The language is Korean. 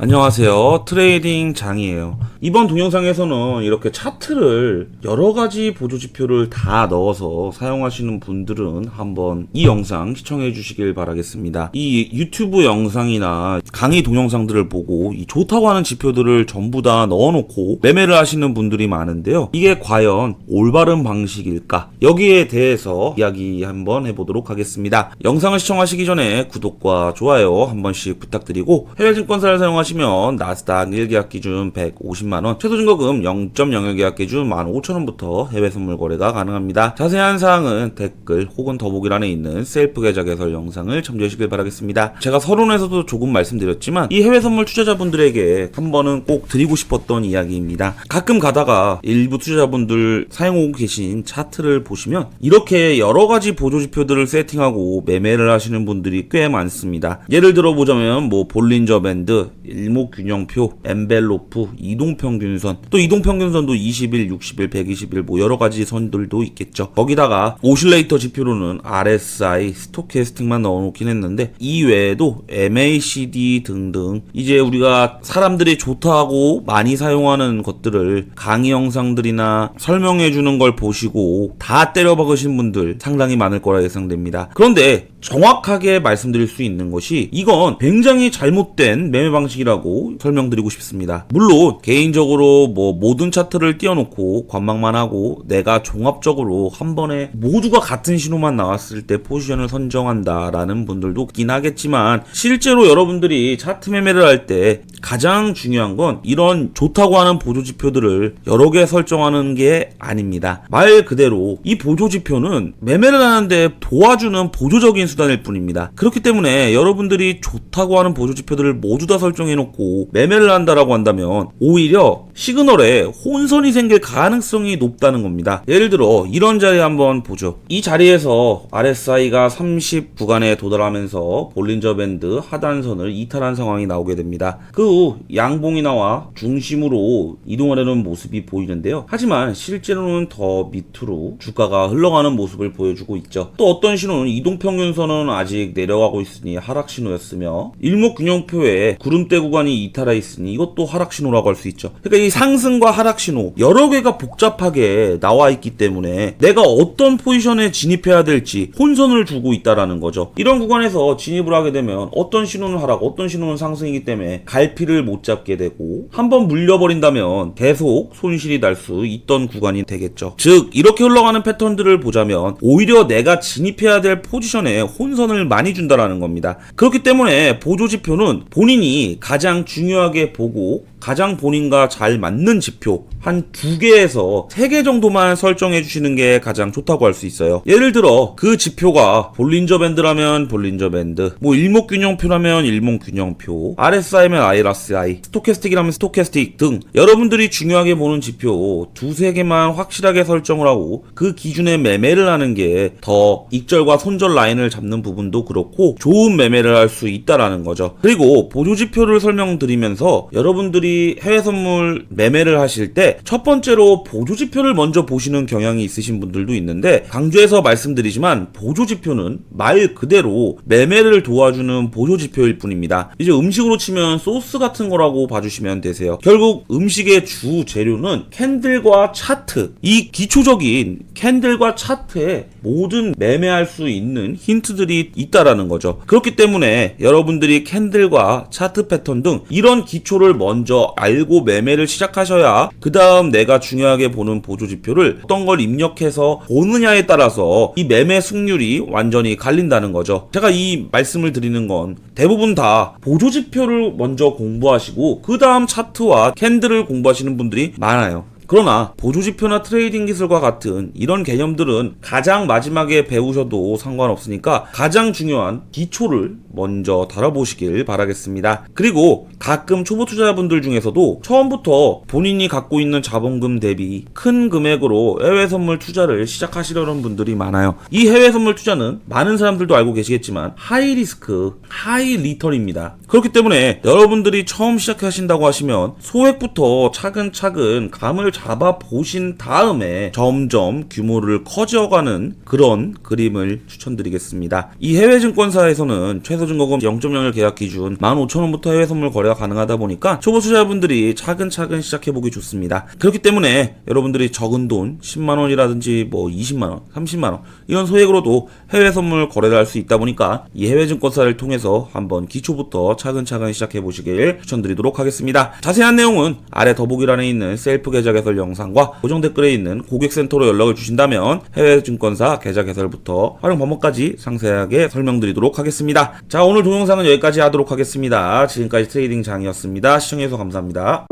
안녕하세요. 트레이딩 장이에요. 이번 동영상에서는 이렇게 차트를 여러가지 보조지표를 다 넣어서 사용하시는 분들은 한번 이 영상 시청해 주시길 바라겠습니다. 이 유튜브 영상이나 강의 동영상들을 보고 이 좋다고 하는 지표들을 전부 다 넣어놓고 매매를 하시는 분들이 많은데요. 이게 과연 올바른 방식일까? 여기에 대해서 이야기 한번 해보도록 하겠습니다. 영상을 시청하시기 전에 구독과 좋아요 한 번씩 부탁드리고 해외증권사를 사용하시면 나스닥 1계약 기준 150만원, 최소증거금 0.01계약 기준 15,000원부터 해외 선물 거래가 가능합니다. 자세한 사항은 댓글 혹은 더보기란에 있는 셀프 계좌 개설 영상을 참조하시길 바라겠습니다. 제가 서론에서도 조금 말씀드렸지만 이 해외 선물 투자자분들에게 한 번은 꼭 드리고 싶었던 이야기입니다. 가끔 가다가 일부 투자자분들 사용하고 계신 차트를 보시면 이렇게 여러가지 보조지표들을 세팅하고 매매를 하시는 분들이 꽤 많습니다. 예를 들어 보자면 볼린저 밴드, 일목균형표, 엔벨로프, 이동평균선, 또 이동평균선도 20일, 60일, 120일 여러가지 선들도 있겠죠. 거기다가 오실레이터 지표로는 RSI, 스토캐스틱만 넣어놓긴 했는데 이 외에도 MACD 등등 이제 우리가 사람들이 좋다고 많이 사용하는 것들을 강의 영상들이나 설명해주는 걸 보시고 다 때려박으신 분들 상당히 많을 거라 예상됩니다. 그런데 정확하게 말씀드릴 수 있는 것이 이건 굉장히 잘못된 매매 방식이라고 설명드리고 싶습니다. 물론 개인적으로 모든 차트를 띄워놓고 관망만 하고 내가 종합적으로 한 번에 모두가 같은 신호만 나왔을 때 포지션을 선정한다라는 분들도 있긴 하겠지만 실제로 여러분들이 차트 매매를 할 때 가장 중요한 건 이런 좋다고 하는 보조지표들을 여러 개 설정하는 게 아닙니다. 말 그대로 이 보조지표는 매매를 하는데 도와주는 보조적인 수단일 뿐입니다. 그렇기 때문에 여러분들이 좋다고 하는 보조지표들을 모두 다 설정해놓고 매매를 한다라고 한다면 오히려 시그널에 혼선이 생길 가능성이 높다는 겁니다. 예를 들어 이런 자리 한번 보죠. 이 자리에서 RSI가 30 구간에 도달하면서 볼린저 밴드 하단선을 이탈한 상황이 나오게 됩니다. 그 후 양봉이 나와 중심으로 이동하려는 모습이 보이는데요. 하지만 실제로는 더 밑으로 주가가 흘러가는 모습을 보여주고 있죠. 또 어떤 신호는 이동평균선은 아직 내려가고 있으니 하락신호였으며 일목균형표에 구름대 구간이 이탈해 있으니 이것도 하락신호라고 할 수 있죠. 그러니까 이 상승과 하락신호 여러 개가 복잡하게 나와 있기 때문에 내가 어떤 포지션에 진입해야 될지 혼선을 주고 있다라는 거죠. 이런 구간에서 진입을 하게 되면 어떤 신호는 하락, 어떤 신호는 상승이기 때문에 갈피를 못 잡게 되고 한번 물려버린다면 계속 손실이 날 수 있던 구간이 되겠죠. 즉 이렇게 흘러가는 패턴들을 보자면 오히려 내가 진입해야 될 포지션에 혼선을 많이 준다라는 겁니다. 그렇기 때문에 보조지표는 본인이 가장 중요하게 보고 가장 본인과 잘 맞는 지표 한 2개에서 3개 정도만 설정해 주시는 게 가장 좋다고 할 수 있어요. 예를 들어 그 지표가 볼린저 밴드라면 볼린저 밴드, 일목균형표라면 일목균형표, RSI면 RSI, 스토캐스틱이라면 스토캐스틱 등 여러분들이 중요하게 보는 지표 2-3개만 확실하게 설정을 하고 그 기준에 매매를 하는 게 더 익절과 손절 라인을 잡는 부분도 그렇고 좋은 매매를 할 수 있다라는 거죠. 그리고 보조지표를 설명드리면서 여러분들이 해외 선물 매매를 하실 때 첫 번째로 보조지표를 먼저 보시는 경향이 있으신 분들도 있는데 강조해서 말씀드리지만 보조지표는 말 그대로 매매를 도와주는 보조지표일 뿐입니다. 이제 음식으로 치면 소스 같은 거라고 봐주시면 되세요. 결국 음식의 주 재료는 캔들과 차트, 이 기초적인 캔들과 차트에 모든 매매할 수 있는 힌트들이 있다라는 거죠. 그렇기 때문에 여러분들이 캔들과 차트 패턴 등 이런 기초를 먼저 알고 매매를 시작하셔야 그 다음 내가 중요하게 보는 보조지표를 어떤 걸 입력해서 보느냐에 따라서 이 매매 승률이 완전히 갈린다는 거죠. 제가 이 말씀을 드리는 건 대부분 다 보조지표를 먼저 공부하시고 그 다음 차트와 캔들을 공부하시는 분들이 많아요. 그러나 보조지표나 트레이딩 기술과 같은 이런 개념들은 가장 마지막에 배우셔도 상관없으니까 가장 중요한 기초를 먼저 다뤄보시길 바라겠습니다. 그리고 가끔 초보 투자자분들 중에서도 처음부터 본인이 갖고 있는 자본금 대비 큰 금액으로 해외 선물 투자를 시작하시려는 분들이 많아요. 이 해외 선물 투자는 많은 사람들도 알고 계시겠지만 하이 리스크, 하이 리턴입니다. 그렇기 때문에 여러분들이 처음 시작하신다고 하시면 소액부터 차근차근 감을 잡아 보신 다음에 점점 규모를 커져가는 그런 그림을 추천드리겠습니다. 이 해외증권사에서는 최소증거금 0.01 계약 기준 15,000원부터 해외 선물 거래가 가능하다 보니까 초보 투자자분들이 차근차근 시작해보기 좋습니다. 그렇기 때문에 여러분들이 적은 돈 10만원이라든지 뭐 20만원, 30만원 이런 소액으로도 해외 선물 거래를 할 수 있다 보니까 이 해외증권사를 통해서 한번 기초부터 차근차근 시작해보시길 추천드리도록 하겠습니다. 자세한 내용은 아래 더보기란에 있는 셀프 계좌 개설 영상과 고정 댓글에 있는 고객센터로 연락을 주신다면 해외증권사 계좌 개설부터 활용 방법까지 상세하게 설명드리도록 하겠습니다. 자, 오늘 동영상은 여기까지 하도록 하겠습니다. 지금까지 트레이딩 장이었습니다. 시청해주셔서 감사합니다.